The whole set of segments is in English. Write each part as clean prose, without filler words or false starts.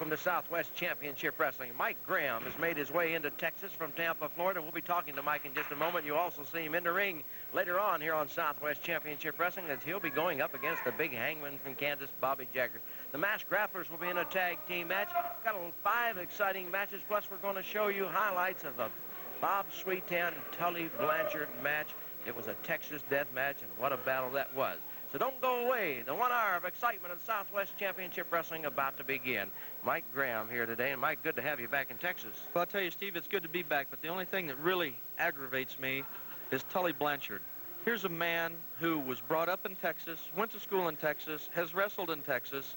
Welcome to Southwest Championship Wrestling. Mike Graham has made his way into Texas from Tampa, Florida. We'll be talking to Mike in just a moment. You'll also see him in the ring later on here on Southwest Championship Wrestling, as he'll be going up against the big hangman from Kansas, Bobby Jaggers. The Masked Grapplers will be in a tag team match. Got 5 exciting matches, plus we're going to show you highlights of a Bob Sweetan Tully Blanchard match. It was a Texas death match, and what a battle that was. So don't go away. The 1 hour of excitement of Southwest Championship Wrestling about to begin. Mike Graham here today. And Mike, good to have you back in Texas. Well, I'll tell you, Steve, it's good to be back, but the only thing that really aggravates me is Tully Blanchard. Here's a man who was brought up in Texas, went to school in Texas, has wrestled in Texas,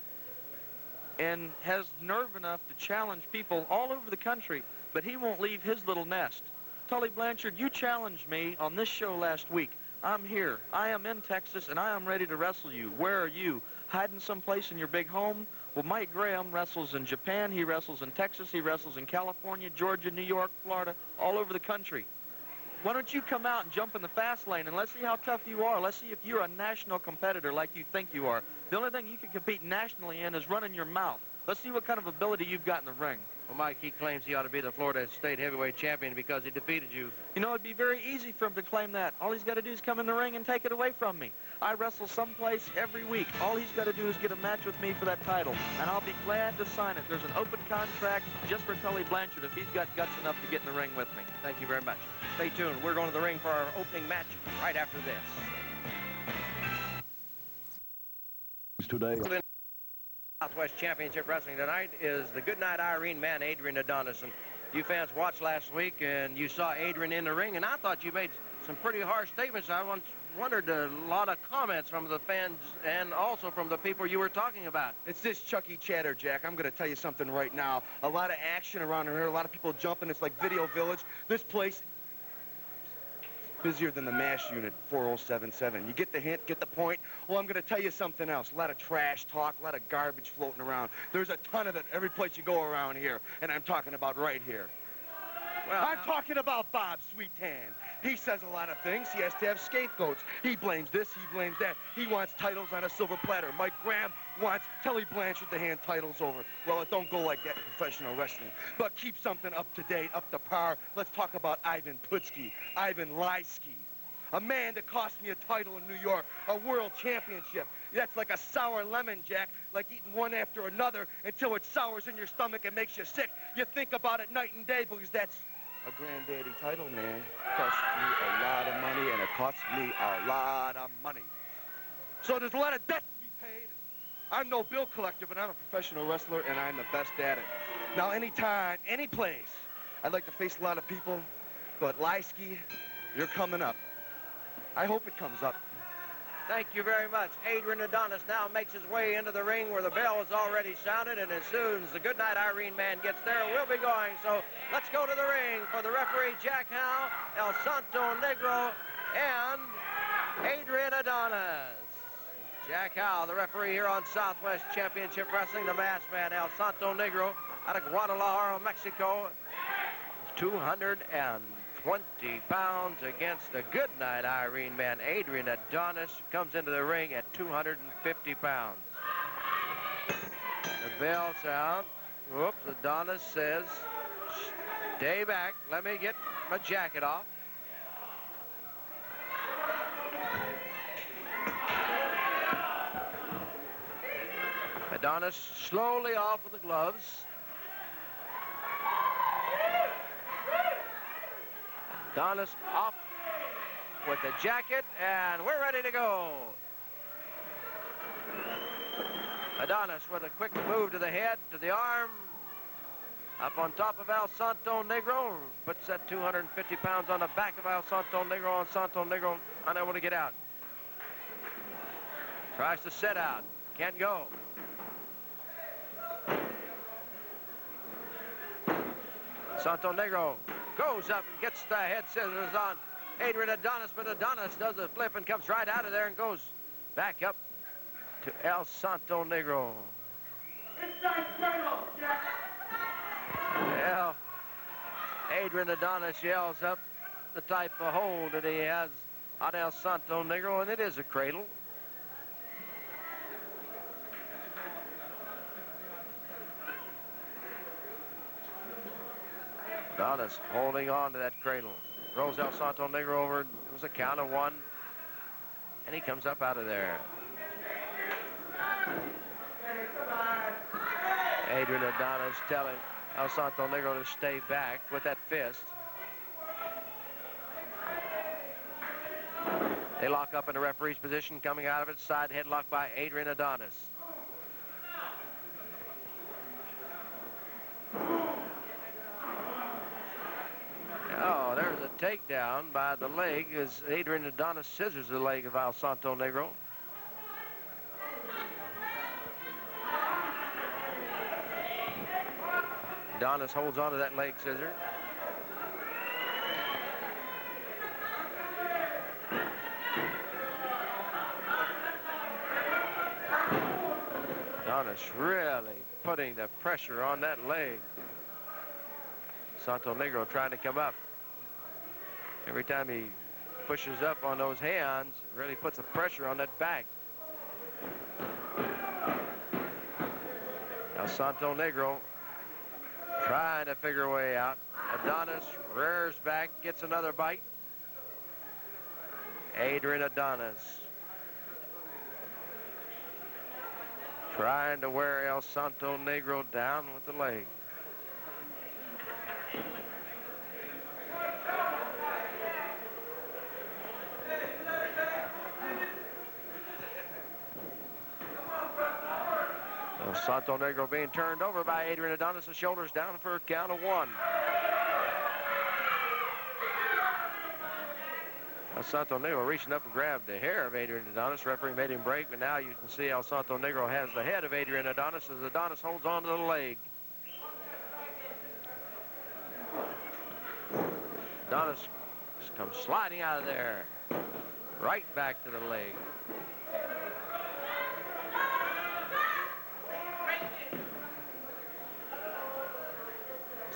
and has nerve enough to challenge people all over the country, but he won't leave his little nest. Tully Blanchard, you challenged me on this show last week. I'm here. I am in Texas, and I am ready to wrestle you. Where are you? Hiding someplace in your big home? Well, Mike Graham wrestles in Japan. He wrestles in Texas. He wrestles in California, Georgia, New York, Florida, all over the country. Why don't you come out and jump in the fast lane, and let's see how tough you are. Let's see if you're a national competitor like you think you are. The only thing you can compete nationally in is running your mouth. Let's see what kind of ability you've got in the ring. Well, Mike, he claims he ought to be the Florida State Heavyweight Champion because he defeated you. You know, it'd be very easy for him to claim that. All he's got to do is come in the ring and take it away from me. I wrestle someplace every week. All he's got to do is get a match with me for that title, and I'll be glad to sign it. There's an open contract just for Tully Blanchard if he's got guts enough to get in the ring with me. Thank you very much. Stay tuned. We're going to the ring for our opening match right after this. Today. Southwest Championship Wrestling tonight is the Goodnight Irene man, Adrian Adonis. And you fans watched last week, and you saw Adrian in the ring, and I thought you made some pretty harsh statements. I once wondered a lot of comments from the fans and also from the people you were talking about. It's this Chucky chatter, Jack. I'm going to tell you something right now. A lot of action around here, a lot of people jumping. It's like Video Village. This place busier than the MASH unit, 4077. You get the hint, get the point? Well, I'm going to tell you something else. A lot of trash talk, a lot of garbage floating around. There's a ton of it every place you go around here, and I'm talking about right here. Well, I'm talking about Bob Sweetan. He says a lot of things. He has to have scapegoats. He blames this, he blames that. He wants titles on a silver platter. Mike Graham wants Tully Blanchard to hand titles over. Well, it don't go like that in professional wrestling. But keep something up to date, up to par. Let's talk about Ivan Putski, Ivan Lysky. A man that cost me a title in New York, a world championship. That's like a sour lemon, Jack, like eating one after another until it sours in your stomach and makes you sick. You think about it night and day because that's a granddaddy title, man. It costs me a lot of money, and it costs me a lot of money. So there's a lot of debt to be paid. I'm no bill collector, but I'm a professional wrestler, and I'm the best at it. Now, anytime, any place, I'd like to face a lot of people, but Lysky, you're coming up. I hope it comes up. Thank you very much. Adrian Adonis now makes his way into the ring where the bell is already sounded, and as soon as the Goodnight Irene man gets there, we'll be going. So let's go to the ring for the referee, Jack Howe, El Santo Negro, and Adrian Adonis. Jack Howe, the referee here on Southwest Championship Wrestling, the masked man, El Santo Negro, out of Guadalajara, Mexico, 220 pounds against the Goodnight Irene man. Adrian Adonis comes into the ring at 250 pounds. The bell sound. Whoops, Adonis says, stay back, let me get my jacket off. Adonis slowly off with the gloves. Adonis off with the jacket, and we're ready to go. Adonis with a quick move to the head, to the arm, up on top of El Santo Negro, puts that 250 pounds on the back of El Santo Negro, and Santo Negro unable to get out. Tries to set out, can't go. Santo Negro goes up and gets the head scissors on Adrian Adonis, but Adonis does a flip and comes right out of there and goes back up to El Santo Negro. Well, Adrian Adonis yells up the type of hold that he has on El Santo Negro, and it is a cradle. Adonis holding on to that cradle. Throws El Santo Negro over. It was a count of 1. And he comes up out of there. Adrian Adonis telling El Santo Negro to stay back with that fist. They lock up in the referee's position, coming out of it. Side headlock by Adrian Adonis. Oh, there's a takedown by the leg as Adrian Adonis scissors the leg of El Santo Negro. Adonis holds on to that leg scissor. Adonis really putting the pressure on that leg. Santo Negro trying to come up. Every time he pushes up on those hands, it really puts the pressure on that back. Now Santo Negro trying to figure a way out. Adonis rears back, gets another bite. Adrian Adonis trying to wear El Santo Negro down with the leg. Santo Negro being turned over by Adrian Adonis. The shoulders down for a count of 1. Santo Negro reaching up and grabbed the hair of Adrian Adonis. Referee made him break, but now you can see El Santo Negro has the head of Adrian Adonis as Adonis holds on to the leg. Adonis comes sliding out of there. Right back to the leg.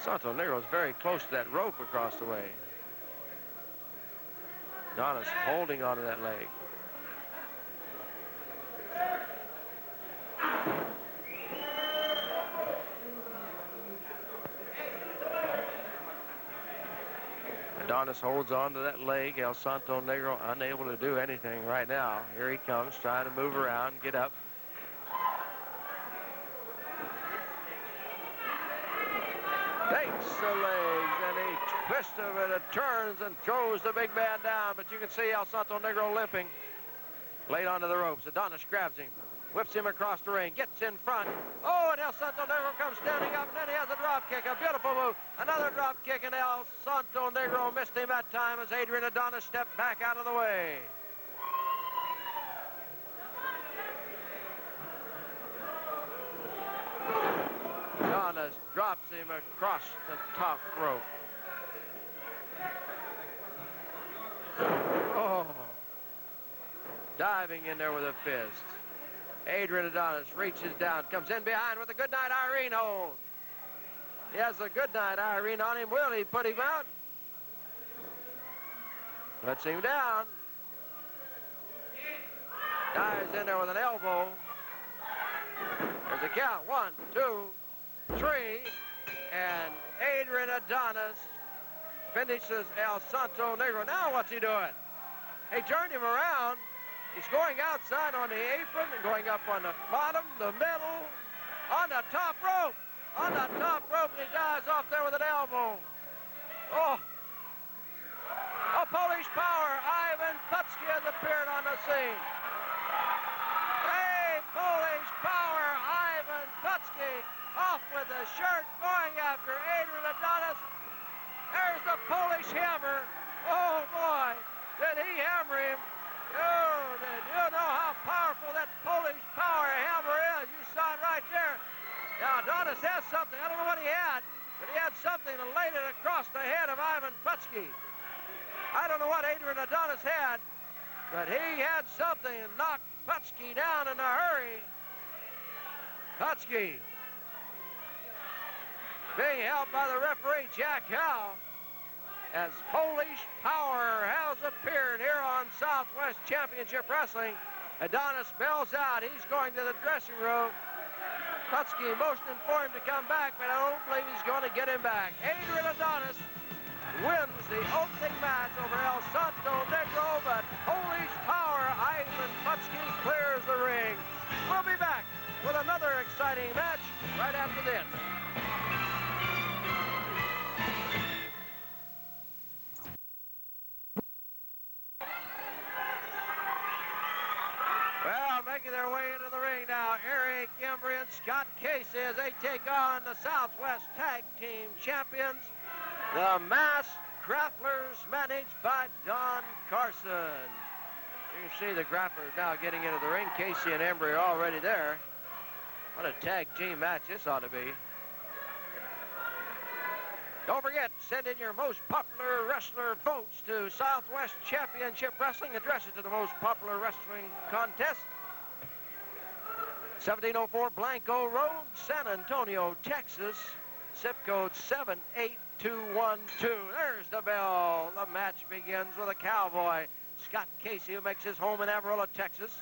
Santo Negro is very close to that rope across the way. Adonis holding onto that leg. Adonis holds on to that leg. El Santo Negro unable to do anything right now. Here he comes, trying to move around, get up. Takes the legs and he twists of it and turns and throws the big man down. But you can see El Santo Negro limping. Laid onto the ropes. Adonis grabs him, whips him across the ring, gets in front. Oh, and El Santo Negro comes standing up, and then he has a drop kick, a beautiful move. Another drop kick, and El Santo Negro missed him that time as Adrian Adonis stepped back out of the way. Adonis drops him across the top rope. Oh, diving in there with a fist. Adrian Adonis reaches down, comes in behind with a Goodnight Irene hold. He has a Goodnight Irene on him. Will he put him out? Lets him down. Dives in there with an elbow. There's a count. 1, 2, 3, and Adrian Adonis finishes El Santo Negro. Now what's he doing? He turned him around. He's going outside on the apron and going up on the bottom, the middle, on the top rope. On the top rope, and he dives off there with an elbow. Oh, Polish power. Ivan Putsky has appeared on the scene. Hey, Polish power. Ivan Putsky off with the shirt, going after Adrian Adonis. There's the Polish hammer. Oh, boy, did he hammer him. Oh, did you know how powerful that Polish power hammer is? You saw it right there. Now, Adonis has something. I don't know what he had, but he had something and laid it across the head of Ivan Putsky. I don't know what Adrian Adonis had, but he had something and knocked Putsky down in a hurry. Putsky being held by the referee, Jack Howe, as Polish power has appeared here on Southwest Championship Wrestling. Adonis bells out. He's going to the dressing room. Putski motioning for him to come back, but I don't believe he's going to get him back. Adrian Adonis wins the opening match over El Santo Negro, but Polish power Ivan Putski clears the ring. We'll be back with another exciting match right after this. Well, making their way into the ring now, Eric Embry and Scott Casey as they take on the Southwest Tag Team Champions, the Masked Grapplers, managed by Don Carson. You can see the Grapplers now getting into the ring. Casey and Embry are already there. What a tag team match this ought to be. Don't forget, send in your most popular wrestler votes to Southwest Championship Wrestling. Address it to the most popular wrestling contest. 1704 Blanco Road, San Antonio, Texas. Zip code 78212. There's the bell. The match begins with a cowboy, Scott Casey, who makes his home in Amarillo, Texas,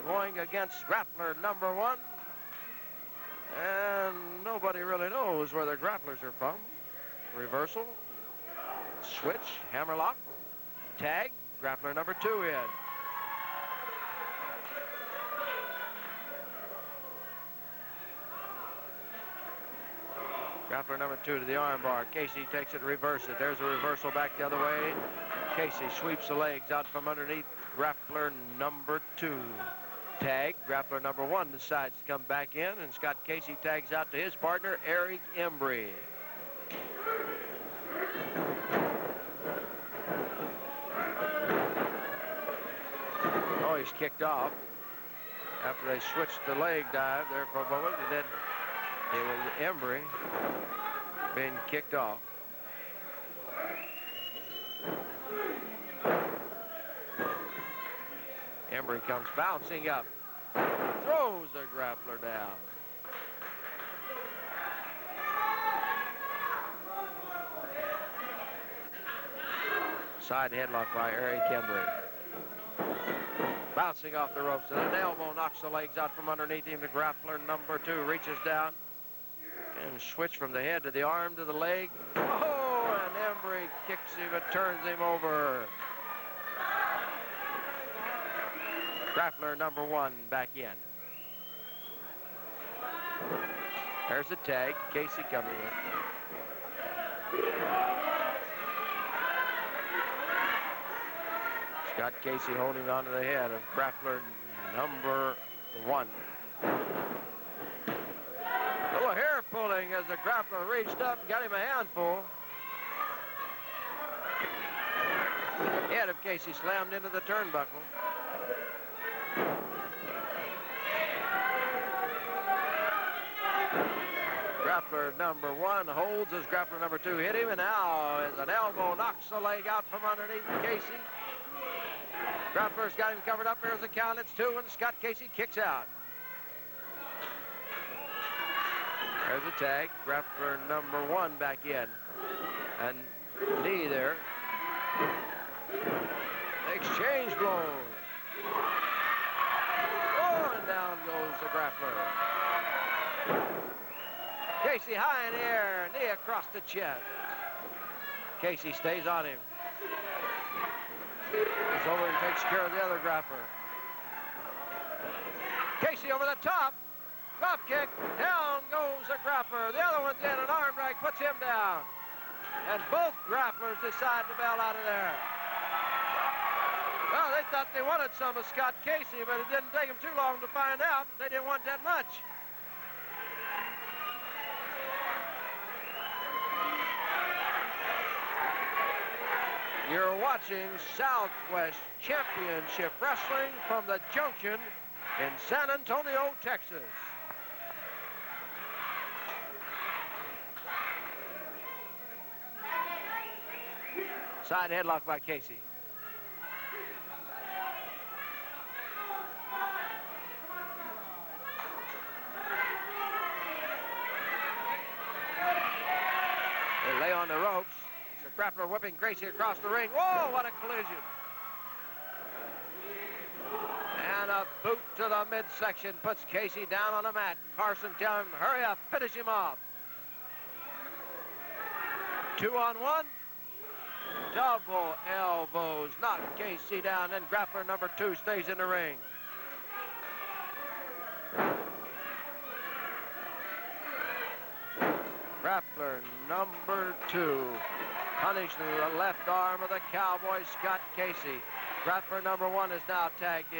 going against Grappler number 1. And nobody really knows where the Grapplers are from. Reversal, switch, hammerlock, tag, Grappler number 2 in. Grappler number 2 to the armbar. Casey takes it, reverse it. There's a reversal back the other way. Casey sweeps the legs out from underneath. Grappler number 2. Tag, Grappler number 1 decides to come back in, and Scott Casey tags out to his partner, Eric Embry. Oh, he's kicked off after they switched the leg dive there for a moment, and then it was Embry being kicked off. Embry comes bouncing up, throws the Grappler down. Side headlock by Eric Embry. Bouncing off the ropes, and an elbow knocks the legs out from underneath him. The Grappler number 2 reaches down and switch from the head to the arm to the leg. Oh, and Embry kicks him and turns him over. Grappler number 1 back in. There's the tag. Casey coming in. Scott Casey holding on to the head of Grappler number 1. A little hair pulling as the Grappler reached up and got him a handful. Head of Casey slammed into the turnbuckle. Grappler number 1 holds as Grappler number 2 hit him, and now as an elbow knocks the leg out from underneath Casey. Grappler's got him covered up. There's the count. It's 2, and Scott Casey kicks out. There's a tag. Grappler number 1 back in. And knee there. Exchange blows. Oh, and down goes the Grappler. Casey high in the air, knee across the chest. Casey stays on him. He's over and takes care of the other Grappler. Casey over the top. Drop kick. Down goes the Grappler. The other one's in. An arm drag puts him down. And both Grapplers decide to bail out of there. Well, they thought they wanted some of Scott Casey, but it didn't take them too long to find out that they didn't want that much. You're watching Southwest Championship Wrestling from the Junction in San Antonio, Texas. Side headlock by Casey. They lay on the ropes. Grappler whipping Casey across the ring. Whoa, what a collision. And a boot to the midsection puts Casey down on the mat. Carson tell him, hurry up, finish him off. 2-on-1. Double elbows knock Casey down, and grappler number 2 stays in the ring. Grappler number 2 punishing the left arm of the Cowboy, Scott Casey. Grappler number 1 is now tagged in.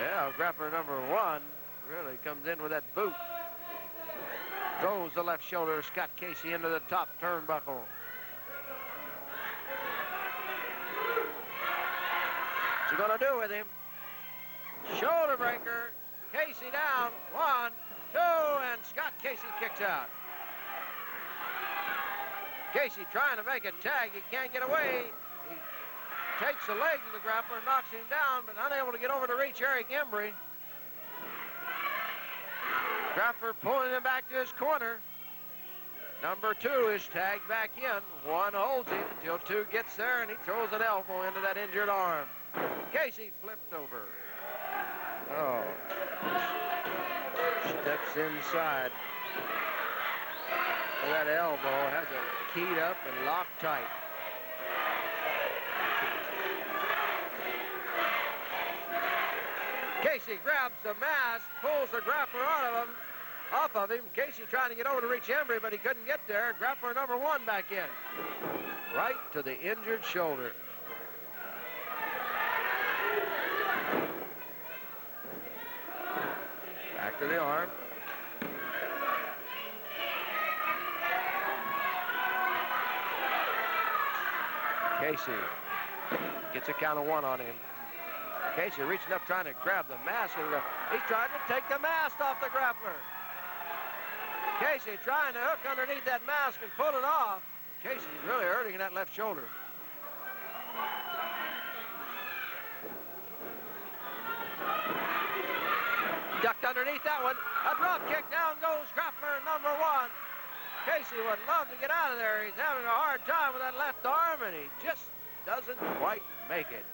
Yeah, grappler number 1 really comes in with that boot. Throws the left shoulder of Scott Casey into the top turnbuckle. What's he gonna do with him? Shoulder breaker. Casey down. 1, 2, and Scott Casey kicks out. Casey trying to make a tag. He can't get away. He takes the legs of the grappler, knocks him down, but unable to get over to reach Eric Embry. Grappler pulling him back to his corner. Number 2 is tagged back in. 1 holds him until 2 gets there, and he throws an elbow into that injured arm. Casey flipped over. Oh. Steps inside. That elbow has it keyed up and locked tight. Casey grabs the mask, pulls the grappler off of him. Casey trying to get over to reach Embry, but he couldn't get there. Grappler number 1 back in. Right to the injured shoulder. Back to the arm. Casey gets a count of 1 on him. Casey reaching up trying to grab the mask. He's trying to take the mask off the grappler. Casey trying to hook underneath that mask and pull it off. Casey's really hurting in that left shoulder. Ducked underneath that one. A drop kick, down goes grappler number 1. Casey would love to get out of there. He's having a hard time with that left arm, and he just doesn't quite make it.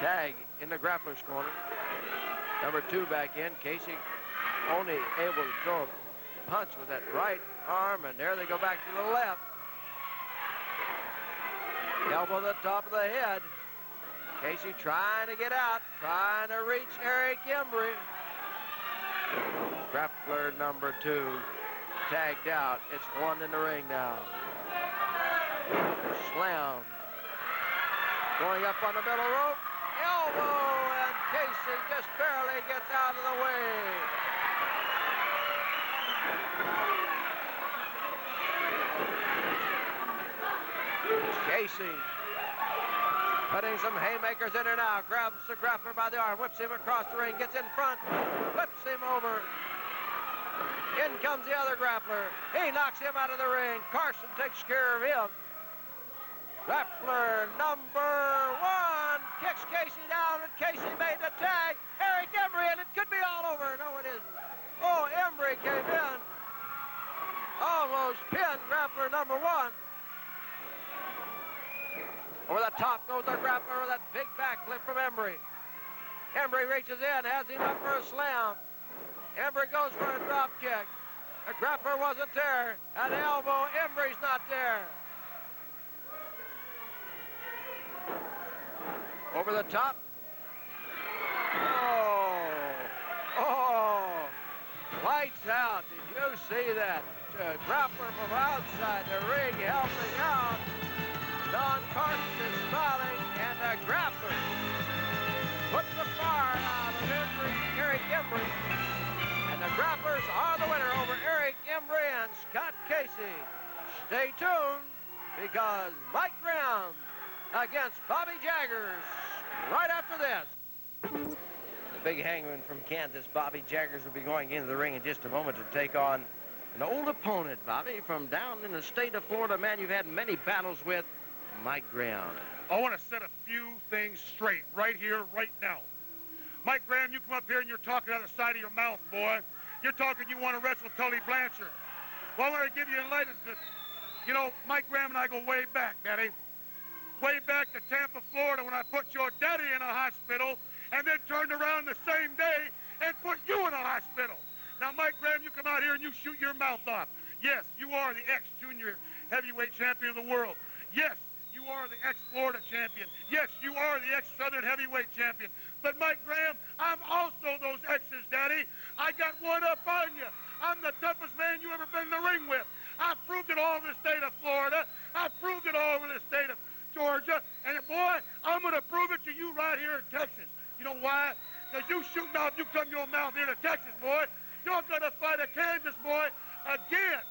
Tag in the grappler's corner. Number 2 back in. Casey only able to throw a punch with that right arm, and there they go back to the left. Elbow to the top of the head. Casey trying to get out, trying to reach Eric Embry. Grappler number 2 tagged out. It's 1 in the ring now. Slam. Going up on the middle rope. Elbow, and Casey just barely gets out of the way. Casey putting some haymakers in there now. Grabs the grappler by the arm, whips him across the ring, gets in front, flips him over. In comes the other grappler. He knocks him out of the ring. Carson takes care of him. Grappler number 1 kicks Casey down, and Casey made the tag. Eric Embry, and it could be all over. No, it isn't. Oh, Embry came in. Almost pinned grappler number 1. Over the top goes the grappler with that big backflip from Embry. Embry reaches in, has him up for a slam. Embry goes for a drop kick. The grappler wasn't there. An elbow, Embry's not there. Over the top. Oh, lights out. Did you see that? Grappler from outside the ring helping out. Don Carson is smiling, and the grappler puts the fire out of Eric Embry. And the grapplers are the winner over Eric Embry and Scott Casey. Stay tuned, because Mike Graham against Bobby Jaggers right after this. The big hangman from Kansas, Bobby Jaggers, will be going into the ring in just a moment to take on an old opponent, Bobby, from down in the state of Florida, man you've had many battles with, Mike Graham. I want to set a few things straight right here, right now. Mike Graham, you come up here and you're talking out of the side of your mouth, boy. You're talking you want to wrestle Tully Blanchard. Well, I want to give you enlightenment. You know, Mike Graham and I go way back, Daddy. Way back to Tampa, Florida, when I put your daddy in a hospital and then turned around the same day and put you in a hospital. Now, Mike Graham, you come out here and you shoot your mouth off. Yes, you are the ex-junior heavyweight champion of the world. Yes, you are the ex-Florida champion. Yes, you are the ex-Southern heavyweight champion. But, Mike Graham, I'm also those exes, Daddy. I got one up on you. I'm the toughest man you ever been in the ring with. I've proved it all over the state of Florida. I've proved it all over the state of Georgia, and boy, I'm going to prove it to you right here in Texas. You know why? Because you shooting off, you come your mouth here to Texas, boy. You're going to fight a Kansas boy again.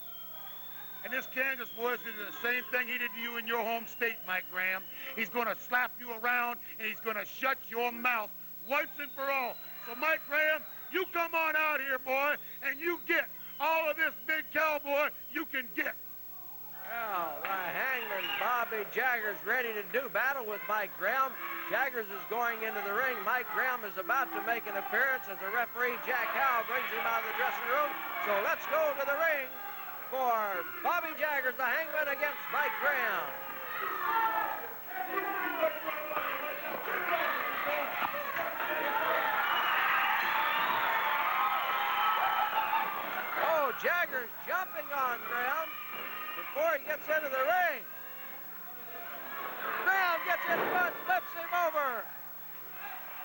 And this Kansas boy is going to do the same thing he did to you in your home state, Mike Graham. He's going to slap you around, and he's going to shut your mouth once and for all. So, Mike Graham, you come on out here, boy, and you get all of this big cowboy you can get. Well, the hangman, Bobby Jaggers, ready to do battle with Mike Graham. Jaggers is going into the ring. Mike Graham is about to make an appearance as the referee, Jack Howe, brings him out of the dressing room. So let's go to the ring for Bobby Jaggers, the hangman, against Mike Graham. Oh, Jaggers jumping on Graham before he gets into the ring. Graham gets in front, flips him over.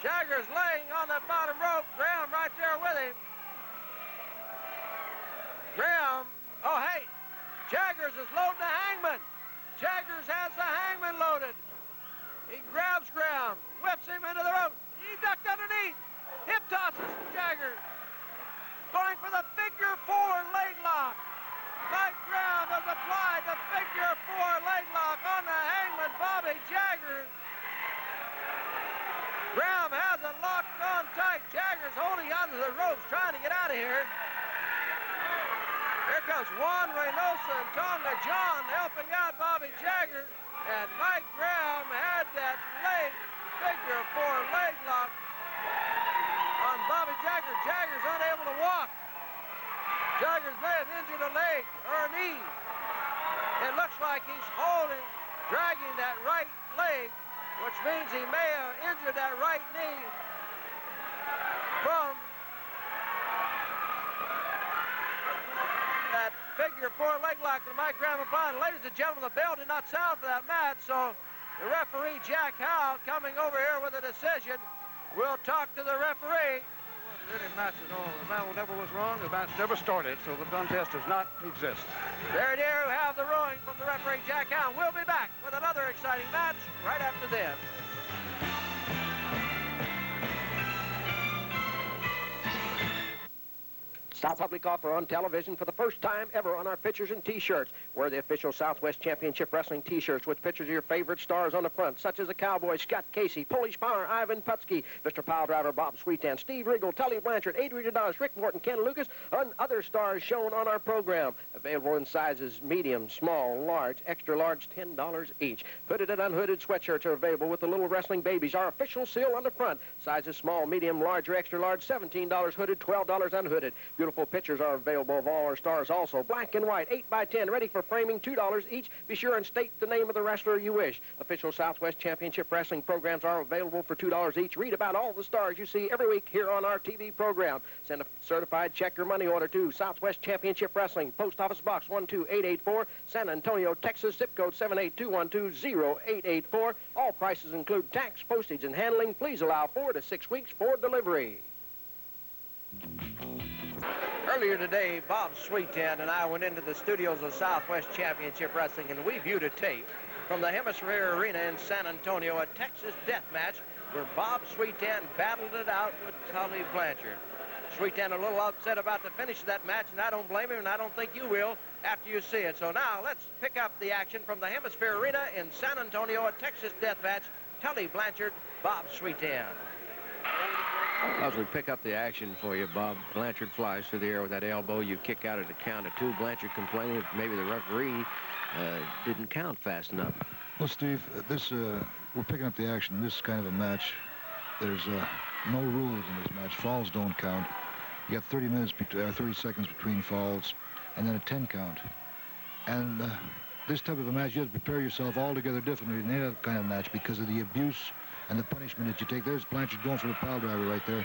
Jaggers laying on the bottom rope. Graham right there with him. Graham, oh hey, Jaggers is loading the hangman. Jaggers has the hangman loaded. He grabs Graham, whips him into the rope. He ducked underneath. Hip tosses Jaggers. Going for the figure four leg lock. Mike Graham has applied the figure four leg lock on the hangman, Bobby Jaggers. Graham has it locked on tight. Jaggers holding onto the ropes, trying to get out of here. Here comes Juan, Reynosa, and Tonga John helping out Bobby Jaggers. And Mike Graham had that leg figure four leg lock on Bobby Jaggers. Jaggers unable to walk. Jaggers may have injured a leg or a knee. It looks like he's dragging that right leg, which means he may have injured that right knee from that figure four leg lock that Mike Graham applied. Ladies and gentlemen, the bell did not sound for that match, so the referee, Jack Howe, coming over here with a decision. We'll talk to the referee. Really match at all. The battle never was wrong. The match never started, so the contest does not exist. There you have the ruling from the referee, Jack Howe. We'll be back with another exciting match right after this. South Public offer on television for the first time ever on our pictures and T-shirts. Wear the official Southwest Championship Wrestling T-shirts with pictures of your favorite stars on the front, such as the Cowboy, Scott Casey, Polish Power, Ivan Putski, Mr. Piledriver, Bob Sweetan, Steve Riggle, Tully Blanchard, Adrian Adonis, Rick Morton, Ken Lucas, and other stars shown on our program. Available in sizes medium, small, large, extra large, $10 each. Hooded and unhooded sweatshirts are available with the little wrestling babies. Our official seal on the front. Sizes small, medium, large, or extra large, $17 hooded, $12 unhooded. Beautiful pictures are available of all our stars also. Black and white, 8x10, ready for framing, $2 each. Be sure and state the name of the wrestler you wish. Official Southwest Championship Wrestling programs are available for $2 each. Read about all the stars you see every week here on our TV program. Send a certified check or money order to Southwest Championship Wrestling, Post Office Box 12884, San Antonio, Texas, zip code 78212-0884. All prices include tax, postage, and handling. Please allow 4 to 6 weeks for delivery. Earlier today, Bob Sweetan and I went into the studios of Southwest Championship Wrestling, and we viewed a tape from the HemisFair Arena in San Antonio, a Texas death match where Bob Sweetan battled it out with Tully Blanchard. Sweetan a little upset about the finish of that match, and I don't blame him, and I don't think you will after you see it. So now let's pick up the action from the HemisFair Arena in San Antonio, a Texas death match, Tully Blanchard, Bob Sweetan. As we pick up the action for you, Bob, Blanchard flies through the air with that elbow. You kick out at a count of 2. Blanchard complaining that maybe the referee didn't count fast enough. Well, Steve, we're picking up the action. This is kind of a match. There's no rules in this match. Falls don't count. You got 30 seconds between falls. and then a 10 count. And this type of a match, you have to prepare yourself altogether differently than any other kind of match because of the abuse and the punishment that you take. There's Blanchard going for the pile driver right there.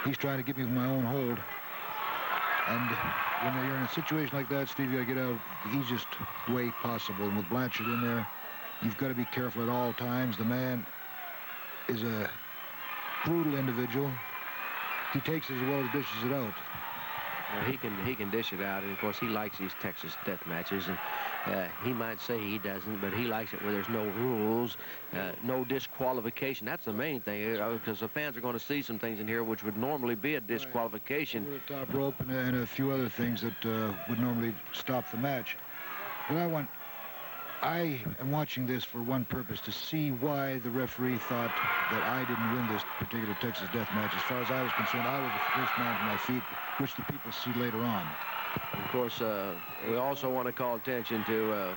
He's trying to get me with my own hold. And when you're in a situation like that, Steve, you got to get out the easiest way possible. And with Blanchard in there, you've got to be careful at all times. The man is a brutal individual. He takes it as well as dishes it out. Well, he can dish it out, and of course he likes these Texas death matches, and he might say he doesn't, but he likes it where there's no rules, no disqualification. That's the main thing, because the fans are going to see some things in here which would normally be a disqualification. Right. The top rope and a few other things that would normally stop the match. But I am watching this for one purpose, to see why the referee thought that I didn't win this particular Texas death match. As far as I was concerned, I was the first man to my feet, which the people see later on. Of course, we also want to call attention to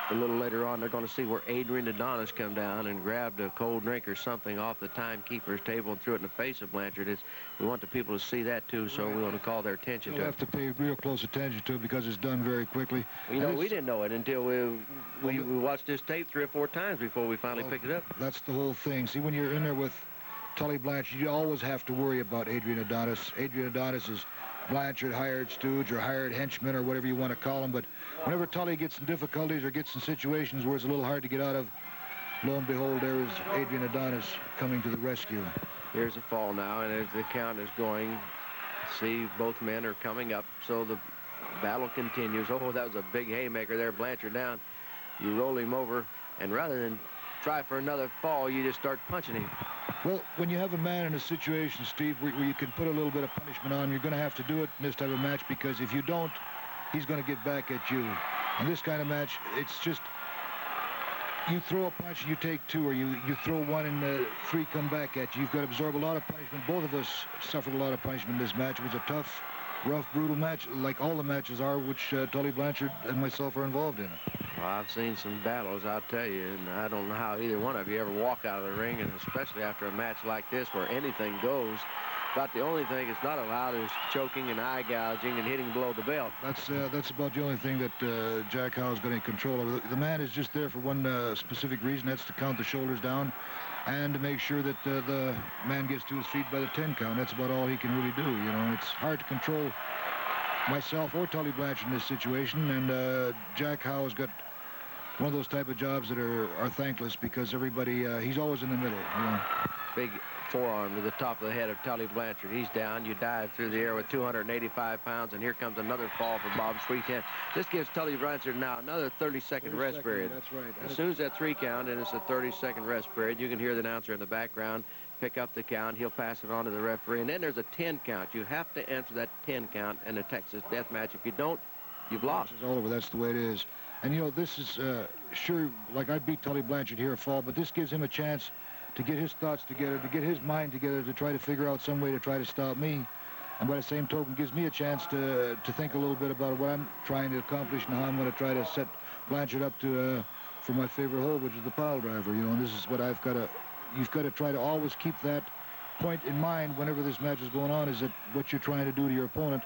a little later on, they're going to see where Adrian Adonis come down and grabbed a cold drink or something off the timekeeper's table and threw it in the face of Blanchard. We want the people to see that, too, so we want to call their attention to it. You'll have to pay real close attention to it because it's done very quickly. You know, we didn't know it until we watched this tape 3 or 4 times before we finally picked it up. That's the whole thing. See, when you're in there with Tully Blanchard, you always have to worry about Adrian Adonis. Adrian Adonis is Blanchard hired stooge or hired henchman or whatever you want to call him, but whenever Tully gets in difficulties or gets in situations where it's a little hard to get out of, lo and behold, there is Adrian Adonis coming to the rescue. Here's a fall now, and as the count is going, see both men are coming up, so the battle continues. Oh, that was a big haymaker there. Blanchard down. You roll him over, and rather than try for another fall, you just start punching him. Well, when you have a man in a situation, Steve, where you can put a little bit of punishment on, you're going to have to do it in this type of match, because if you don't, he's going to get back at you. In this kind of match, it's just you throw a punch and you take 2, or you throw 1 and 3 come back at you. You've got to absorb a lot of punishment. Both of us suffered a lot of punishment in this match. It was a tough, rough, brutal match, like all the matches are, which Tully Blanchard and myself are involved in. Well, I've seen some battles, I'll tell you, and I don't know how either one of you ever walk out of the ring, and especially after a match like this where anything goes. About the only thing that's not allowed is choking and eye gouging and hitting below the belt. That's about the only thing that Jack Howe's got any control over. The man is just there for one specific reason. That's to count the shoulders down and to make sure that the man gets to his feet by the 10 count. That's about all he can really do. You know, it's hard to control myself or Tully Blanchard in this situation, and Jack Howe's got one of those type of jobs that are thankless, because everybody, he's always in the middle, you know. Big forearm to the top of the head of Tully Blanchard. He's down. You dive through the air with 285 pounds, and here comes another fall for Bob Sweetan. This gives Tully Blanchard now another 30-second rest period. That's right. As soon as that 3 count, and it's a 30-second rest period, you can hear the announcer in the background pick up the count. He'll pass it on to the referee, and then there's a 10 count. You have to answer that 10 count in a Texas death match. If you don't, you've lost. It's all over. That's the way it is. And, you know, this is sure, like I beat Tully Blanchard here a fall, but this gives him a chance to get his thoughts together, to get his mind together, to try to figure out some way to try to stop me. And by the same token, gives me a chance to think a little bit about what I'm trying to accomplish and how I'm going to try to set Blanchard up to for my favorite hold, which is the pile driver. You know, and this is what I've got to, you've got to try to always keep that point in mind whenever this match is going on, is that what you're trying to do to your opponent.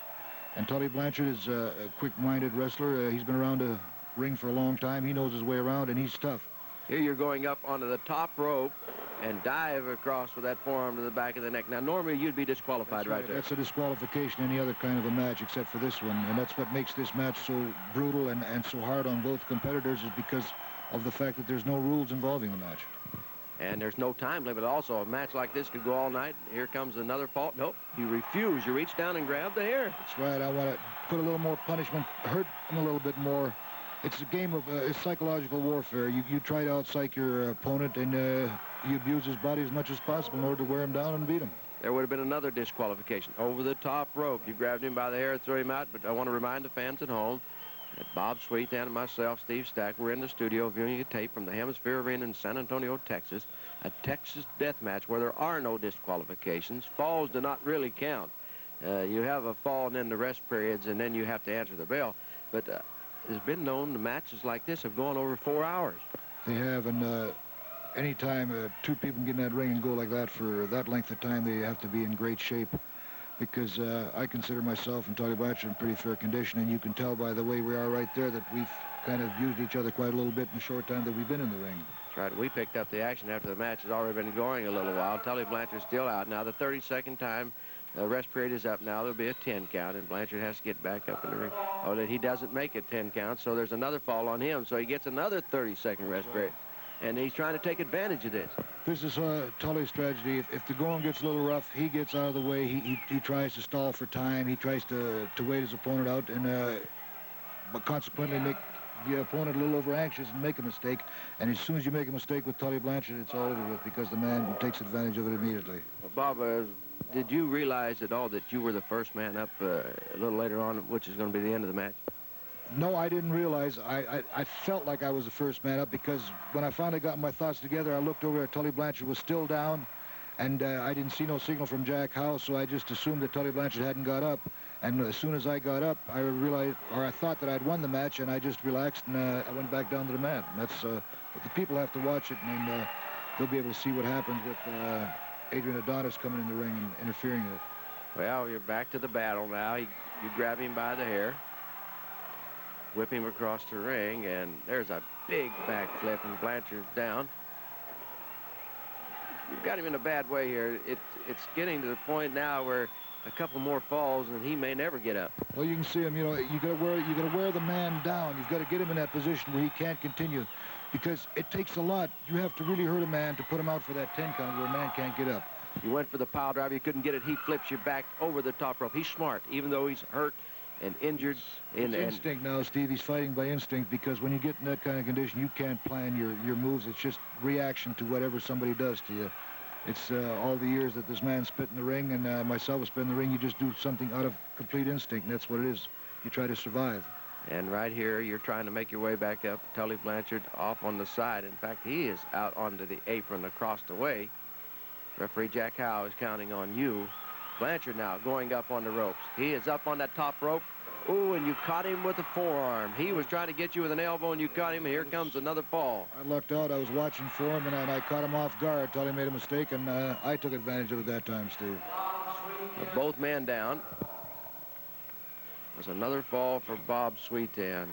And Tully Blanchard is a quick-minded wrestler. He's been around the ring for a long time. He knows his way around, and he's tough. Here you're going up onto the top rope and dive across with that forearm to the back of the neck. Now, normally you'd be disqualified right there. That's a disqualification in any other kind of a match except for this one. And that's what makes this match so brutal and so hard on both competitors, is because of the fact that there's no rules involving the match. And there's no time limit also. A match like this could go all night. Here comes another fault. Nope, you refuse. You reach down and grab the hair. That's right. I want to put a little more punishment, hurt him a little bit more. It's a game of it's psychological warfare. You try to outpsych your opponent, and you abuse his body as much as possible in order to wear him down and beat him. There would have been another disqualification. Over the top rope. You grabbed him by the hair, threw him out. But I want to remind the fans at home that Bob Sweetan and myself, Steve Stack, we're in the studio viewing a tape from the HemisFair Arena in San Antonio, Texas. A Texas death match where there are no disqualifications. Falls do not really count. You have a fall and then the rest periods, and then you have to answer the bell. But it's been known the matches like this have gone over 4 hours. They have, and anytime 2 people get in that ring and go like that for that length of time, they have to be in great shape. because I consider myself and Tully Blanchard in pretty fair condition, and you can tell by the way we are right there that we've kind of used each other quite a little bit in the short time that we've been in the ring. That's right. We picked up the action after the match has already been going a little while. Tully Blanchard's still out. Now the 32nd time rest period is up now. There'll be a 10 count, and Blanchard has to get back up in the ring. Oh, that he doesn't make it 10 counts, so there's another fall on him, so he gets another 30-second rest period. And he's trying to take advantage of this. This is Tully's strategy. If the going gets a little rough, he gets out of the way. He tries to stall for time. He tries to wait his opponent out, and but consequently make the opponent a little over anxious and make a mistake. And as soon as you make a mistake with Tully Blanchard, it's all over with, because the man takes advantage of it immediately. Well, Bob, did you realize at all that you were the first man up a little later on, which is going to be the end of the match? No, I didn't realize. I felt like I was the first man up, because when I finally got my thoughts together, I looked over at Tully Blanchard was still down, and I didn't see no signal from Jack Howe, so I just assumed that Tully Blanchard hadn't got up. And as soon as I got up, I realized, or I thought that I'd won the match, and I just relaxed, and I went back down to the mat. And that's what the people have to watch it, and they'll be able to see what happens with Adrian Adonis coming in the ring and interfering in it. Well, you're back to the battle now. You grab him by the hair, whip him across the ring, and there's a big backflip, and Blanchard's down. You've got him in a bad way here. It's getting to the point now where a couple more falls and he may never get up. Well, you can see him. You know, you got to wear the man down. You've got to get him in that position where he can't continue, because it takes a lot. You have to really hurt a man to put him out for that 10 count where a man can't get up. You went for the pile driver. You couldn't get it. He flips you back over the top rope. He's smart, even though he's hurt and injured. It's instinct now, Steve. He's fighting by instinct, because when you get in that kind of condition, you can't plan your moves. It's just reaction to whatever somebody does to you. It's all the years that this man spent in the ring, and myself has been in the ring. You just do something out of complete instinct, and that's what it is. You try to survive. And right here, you're trying to make your way back up. Tully Blanchard off on the side. In fact, he is out onto the apron across the way. Referee Jack Howe is counting on you. Blanchard now going up on the ropes. He is up on that top rope. Ooh, and you caught him with a forearm. He was trying to get you with an elbow, and you caught him, and here comes another fall. I lucked out. I was watching for him, and I caught him off guard. Tully made a mistake, and I took advantage of it that time, Steve. With both men down. There's another fall for Bob Sweetan.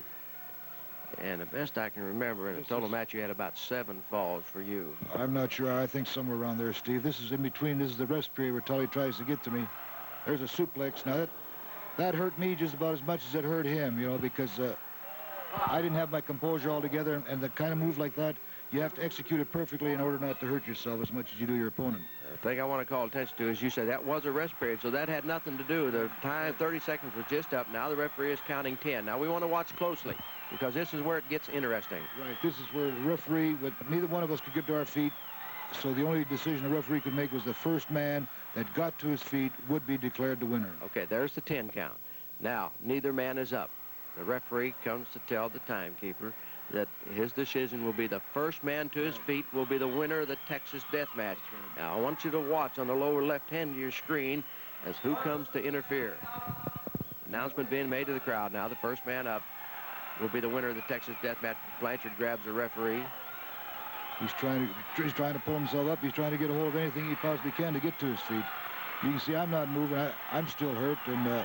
And the best I can remember, in a total match, you had about 7 falls for you. I'm not sure. I think somewhere around there, Steve. This is in between. This is the rest period where Tully tries to get to me. There's a suplex. Now, that hurt me just about as much as it hurt him, you know, because I didn't have my composure altogether, and the kind of move like that, you have to execute it perfectly in order not to hurt yourself as much as you do your opponent. The thing I want to call attention to is you said that was a rest period, so that had nothing to do. The time, 30 seconds, was just up. Now the referee is counting 10. Now we want to watch closely, because this is where it gets interesting. Right. This is where the referee, neither one of us could get to our feet, so the only decision the referee could make was the first man that got to his feet would be declared the winner. Okay, there's the 10 count. Now, neither man is up. The referee comes to tell the timekeeper that his decision will be the first man to his feet will be the winner of the Texas death match. Now, I want you to watch on the lower left hand of your screen as who comes to interfere. Announcement being made to the crowd. Now, the first man up will be the winner of the Texas death match. Blanchard grabs the referee. He's trying to pull himself up. He's trying to get a hold of anything he possibly can to get to his feet. You can see I'm not moving. I'm still hurt, and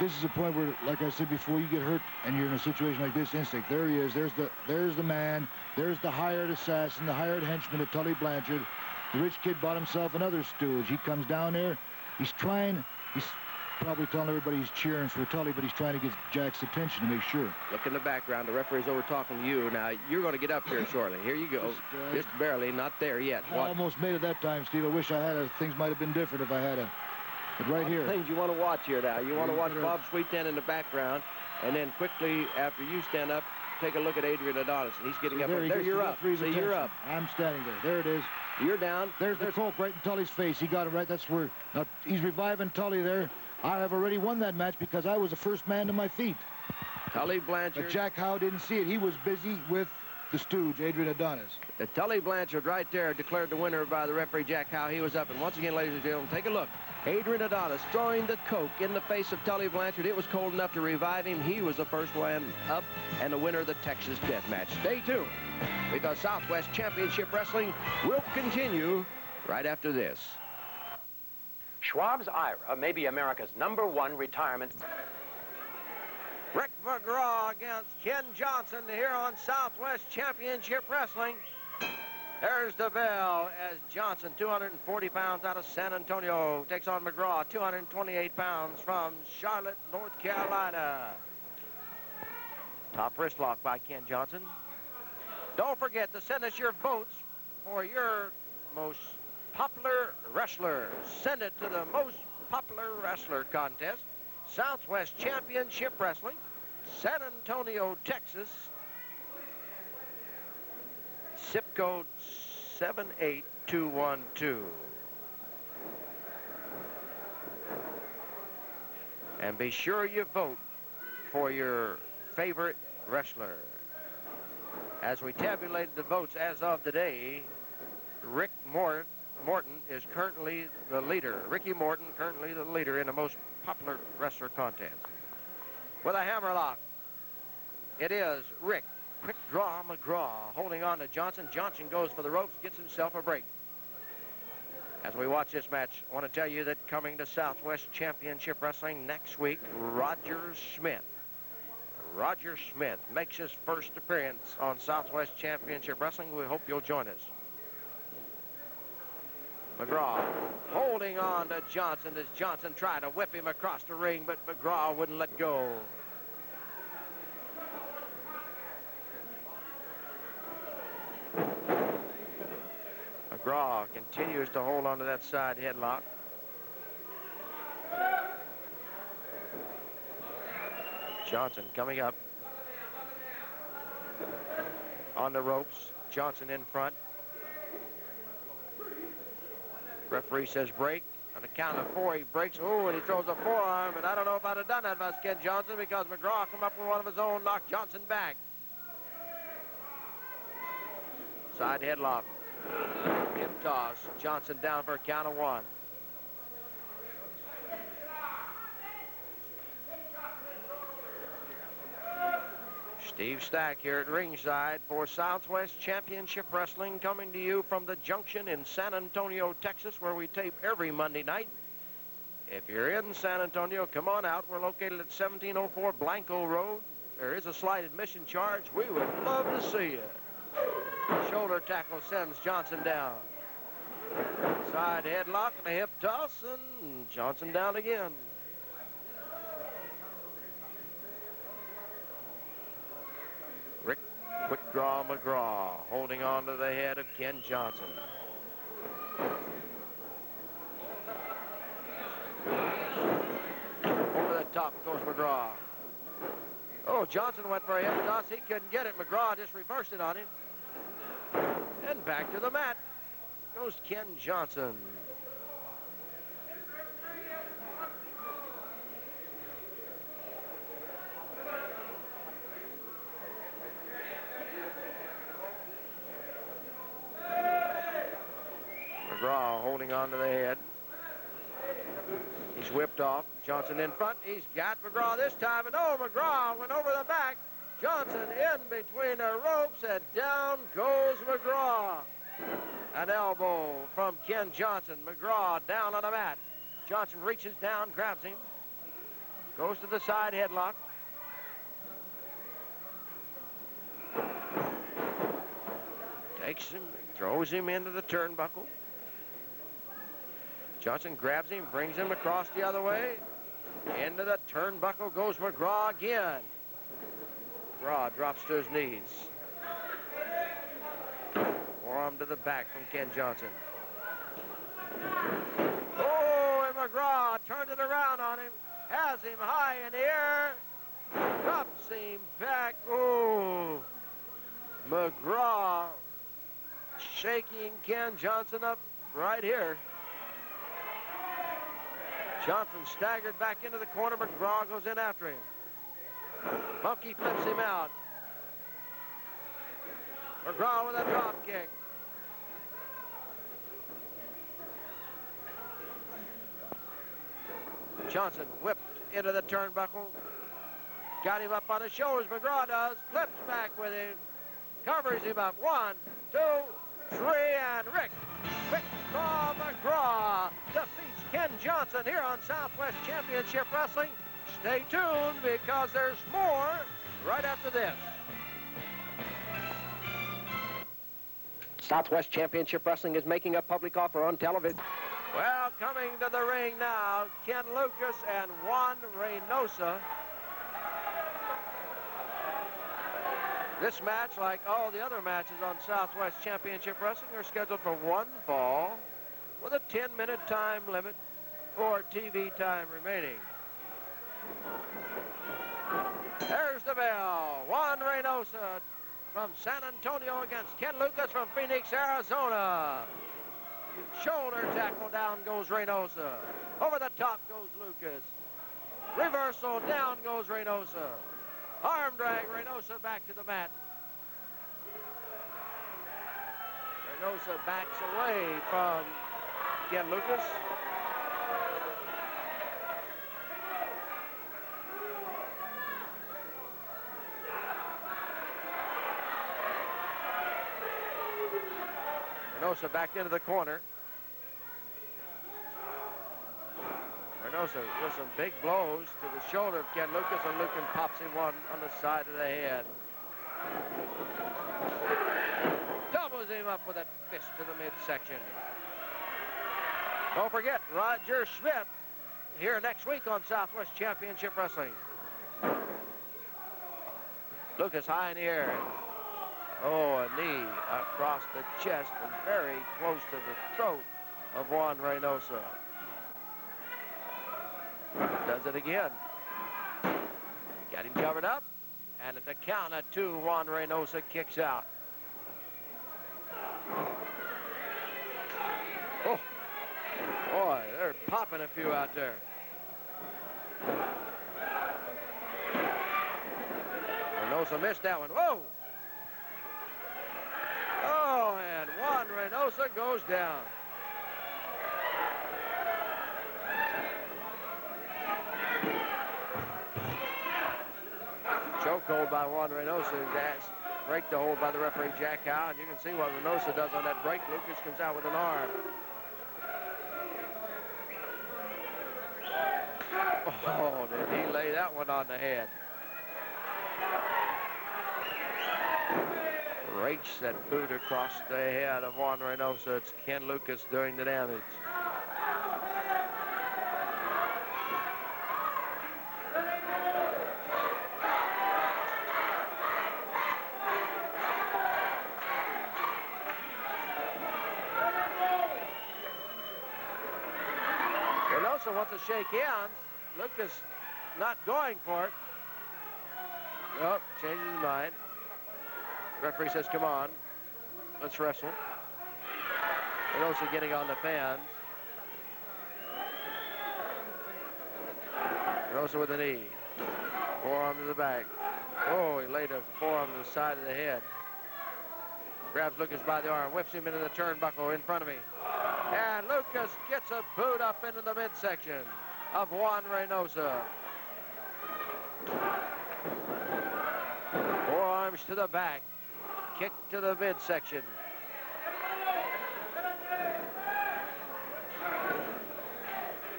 this is a point where, like I said before, you get hurt and you're in a situation like this, instinct. There he is. There's the man. There's the hired assassin, the hired henchman of Tully Blanchard. The rich kid bought himself another stooge. He comes down there. He's probably telling everybody he's cheering for Tully, but he's trying to get Jack's attention to make sure. Look in the background. The referee's over talking to you. Now, you're going to get up here shortly. Here you go. Just barely, not there yet. I almost made it that time, Steve. I wish I had. Things might have been different if I had. But right here. Things you want to watch here now. You want to watch Bob Sweetan in the background, and then quickly, after you stand up, take a look at Adrian Adonis. He's getting up. There you're up. See, you're up. I'm standing there. There it is. You're down. There's the Coke right in Tully's face. He got it right. That's where. Now, he's reviving Tully there. I have already won that match because I was the first man to my feet. Tully Blanchard. But Jack Howe didn't see it. He was busy with the stooge, Adrian Adonis. Tully Blanchard right there declared the winner by the referee Jack Howe. He was up. And once again, ladies and gentlemen, take a look. Adrian Adonis throwing the Coke in the face of Tully Blanchard. It was cold enough to revive him. He was the first one up and the winner of the Texas death match. Stay tuned, because Southwest Championship Wrestling will continue right after this. Schwab's Ira may be America's #1 retirement. Rick McGraw against Ken Johnson here on Southwest Championship Wrestling. There's the bell as Johnson, 240 pounds out of San Antonio, takes on McGraw, 228 pounds from Charlotte, North Carolina. Top wrist lock by Ken Johnson. Don't forget to send us your votes for your most popular wrestler. Send it to the most popular wrestler contest, Southwest Championship Wrestling, San Antonio, Texas. Zip code 78212. And be sure you vote for your favorite wrestler. As we tabulated the votes as of today, Rick Morton is currently the leader. Ricky Morton currently the leader in the most popular wrestler contest. With a hammerlock, it is Rick Quick Draw McGraw holding on to Johnson. Johnson goes for the ropes, gets himself a break. As we watch this match, I want to tell you that coming to Southwest Championship Wrestling next week, Roger Smith. Roger Smith makes his first appearance on Southwest Championship Wrestling. We hope you'll join us. McGraw holding on to Johnson as Johnson tried to whip him across the ring, but McGraw wouldn't let go. McGraw continues to hold on to that side headlock. Johnson coming up on the ropes. Johnson in front. Referee says break. On the count of 4, he breaks. Oh, and he throws a forearm, but I don't know if I'd have done that if I was Ken Johnson, because McGraw come up with one of his own, knocked Johnson back. Side headlock. Hip toss. Johnson down for a count of 1. Steve Stack here at ringside for Southwest Championship Wrestling, coming to you from the Junction in San Antonio, Texas, where we tape every Monday night. If you're in San Antonio, come on out. We're located at 1704 Blanco Road. There is a slight admission charge. We would love to see you. Shoulder tackle sends Johnson down. Side headlock and a hip toss, and Johnson down again. Rick Quick Draw McGraw holding on to the head of Ken Johnson. Over the top goes McGraw. Oh, Johnson went for a hip toss. He couldn't get it. McGraw just reversed it on him. And back to the mat goes Ken Johnson. McGraw holding on to the head. He's whipped off. Johnson in front. He's got McGraw this time. And oh, McGraw went over the back. Johnson in between the ropes, and down goes McGraw. An elbow from Ken Johnson. McGraw down on the mat. Johnson reaches down, grabs him. Goes to the side headlock. Takes him, throws him into the turnbuckle. Johnson grabs him, brings him across the other way. Into the turnbuckle goes McGraw again. McGraw drops to his knees. Forearm to the back from Ken Johnson. Oh, and McGraw turned it around on him. Has him high in the air. Drops him back. Oh, McGraw shaking Ken Johnson up right here. Johnson staggered back into the corner. McGraw goes in after him. Monkey flips him out. McGraw with a drop kick. Johnson whipped into the turnbuckle. Got him up on his shoulders. McGraw does. Flips back with him. Covers him up. 1, 2, 3, and Rick Quick Draw McGraw defeats Ken Johnson. Wisconsin here on Southwest Championship Wrestling. Stay tuned because there's more right after this. Southwest Championship Wrestling is making a public offer on television. Well, coming to the ring now, Ken Lucas and Juan Reynosa. This match, like all the other matches on Southwest Championship Wrestling, are scheduled for one fall with a 10-minute time limit for TV time remaining. There's the bell. Juan Reynosa from San Antonio against Ken Lucas from Phoenix, Arizona. Shoulder tackle, down goes Reynosa. Over the top goes Lucas. Reversal, down goes Reynosa. Arm drag, Reynosa back to the mat. Reynosa backs away from Ken Lucas. Reynosa back into the corner. Reynosa with some big blows to the shoulder of Ken Lucas, and Lucas pops him one on the side of the head. Doubles him up with that fist to the midsection. Don't forget, Roger Schmidt here next week on Southwest Championship Wrestling. Lucas high in the air. Oh, a knee across the chest and very close to the throat of Juan Reynosa. Does it again. Got him covered up. And at the count of 2, Juan Reynosa kicks out. Oh, boy, they're popping a few out there. Reynosa missed that one. Whoa! Oh, and Juan Reynosa goes down. Chokehold by Juan Reynosa. Break the hold by the referee, Jack Howe. And you can see what Reynosa does on that break. Lucas comes out with an arm. Oh, did he lay that one on the head. Rakes that boot across the head of Juan Reynosa. It's Ken Lucas doing the damage. Reynosa wants to shake hands. Lucas not going for it. Nope, changes his mind. Referee says, come on, let's wrestle. Reynosa getting on the fans. Reynosa with a knee. Forearm to the back. Oh, he laid a forearm to the side of the head. Grabs Lucas by the arm, whips him into the turnbuckle in front of me. And Lucas gets a boot up into the midsection of Juan Reynosa. Forearms to the back. Kick to the midsection.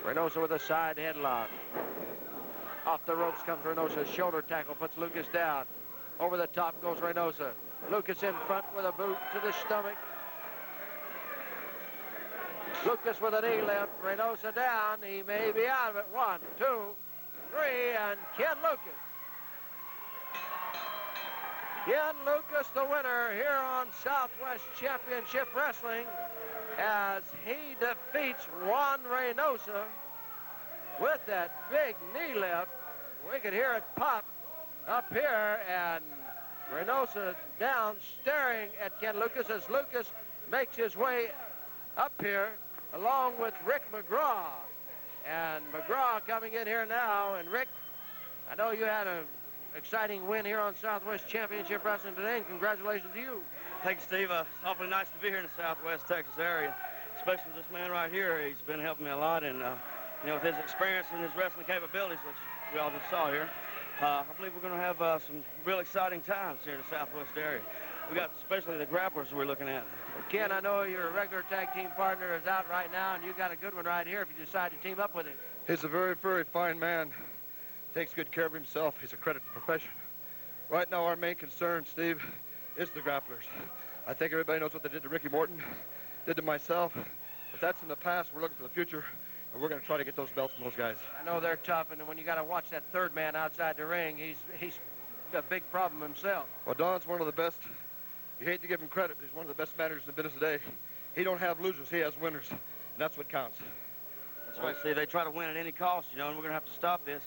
Reynosa with a side headlock. Off the ropes comes Reynosa. Shoulder tackle puts Lucas down. Over the top goes Reynosa. Lucas in front with a boot to the stomach. Lucas with a knee lift. Reynosa down. He may be out of it. 1, 2, 3, and Ken Lucas. Ken Lucas, the winner here on Southwest Championship Wrestling, as he defeats Juan Reynosa with that big knee lift. We could hear it pop up here, and Reynosa down staring at Ken Lucas as Lucas makes his way up here along with Rick McGraw. And McGraw coming in here now. And Rick, I know you had an exciting win here on Southwest Championship Wrestling today, and congratulations to you. Thanks, Steve. It's awfully nice to be here in the Southwest Texas area, especially with this man right here. He's been helping me a lot, and you know, with his experience and his wrestling capabilities, which we all just saw here, I believe we're going to have some real exciting times here in the Southwest area. We got especially the grapplers we're looking at. Well, Ken, I know your regular tag team partner is out right now, and you got a good one right here if you decide to team up with him. He's a very, very fine man. Takes good care of himself. He's a credit to the profession. Right now, our main concern, Steve, is the Grapplers. I think everybody knows what they did to Ricky Morton, did to myself. But that's in the past. We're looking for the future, and we're going to try to get those belts from those guys. I know they're tough, and when you got to watch that third man outside the ring, he's a big problem himself. Well, Don's one of the best. You hate to give him credit, but he's one of the best managers in the business today. He don't have losers. He has winners, and that's what counts. That's right. See, they try to win at any cost, you know, and we're going to have to stop this.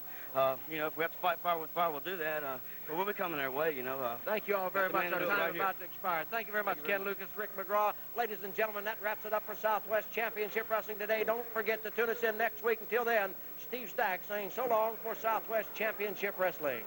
You know, if we have to fight fire with fire, we'll do that. But we'll be coming their way, you know. Thank you all very much. Our time right is about to expire. Thank you very much, Ken Lucas, Rick McGraw. Ladies and gentlemen, that wraps it up for Southwest Championship Wrestling today. Don't forget to tune us in next week. Until then, Steve Stack saying so long for Southwest Championship Wrestling.